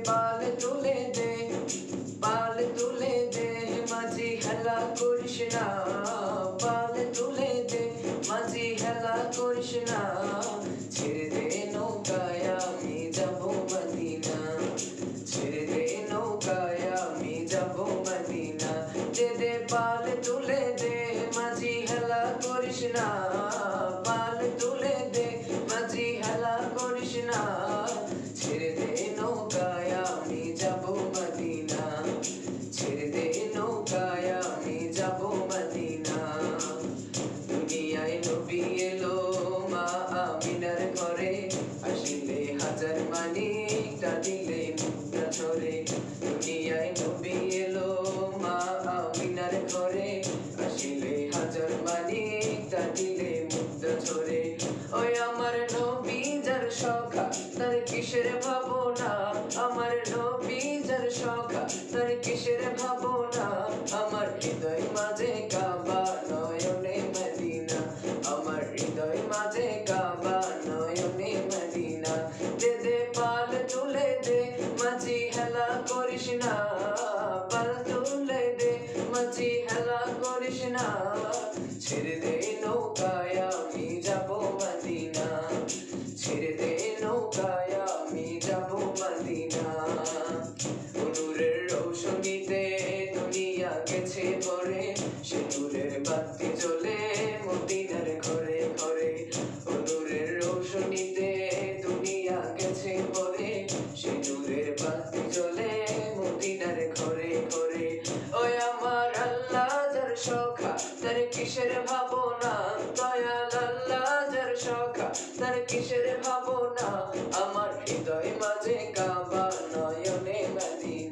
পাল তুলে দে, পাল তুলে দে মাঝি হেলা করিস না, পাল তুলে দে মাঝি হেলা করিস না, ছেড়ে দে নৌকায় আমি যাব মদিনা, ছেড়ে দে নৌকায় আমি যাব মদিনা, দে দে পাল তুলে দে মাঝি হেলা করিস না, পাল তুলে দে মাঝি হেলা করিস না, ছেড়ে দে নৌকায় আমি যাব মদিনা, ছেড়ে দে নৌকায় আমি যাব মদিনা। দুনিয়ায় নবী এলো মা আমিনার ঘরে, আসিলে হাজার মানিকটা দিলে মুক্তা ঝরে। দুনিয়ায় নবী এলো মা আমিনার ঘরে, আসিলে হাজার মানিকটা দিলে মুক্তা ঝরে। ওই আমার নবী যার সখা তার কিসের ভাবনা, আমার নবী যার সখা তার কিসের ভাবনা, আমার হৃদয় মাঝে কাবা নয়নে মদিনা, আমার হৃদয় মাঝে কাবা নয়নে মদিনা, দে দে পাল তুলে দে মাঝি হেলা করিস না, পাল তুলে দে মাঝি হেলা করিস না, ছেড়ে দে নৌকায় আমি যাব মদিনা, ছেড়ে দে নৌকায় আমি যাব মদিনা। নূরের রৌশনীতে দুনিয়া গেছে ভরে, সে নূরের বাতি জ্বলে মদিনার ঘরে ঘরে। নূরের রৌশনীতে দুনিয়া গেছে ভরে, সে নূরের বাতি জ্বলে মদিনার ঘরে ঘরে। ওই আমার আল্লাহ যার সখা তার কিসের ভাবনা, দয়াল আল্লাহ যার সখা তার কিসের ভাবনা, আমার হৃদয় মাঝে কাবা নয়নে মদিনা।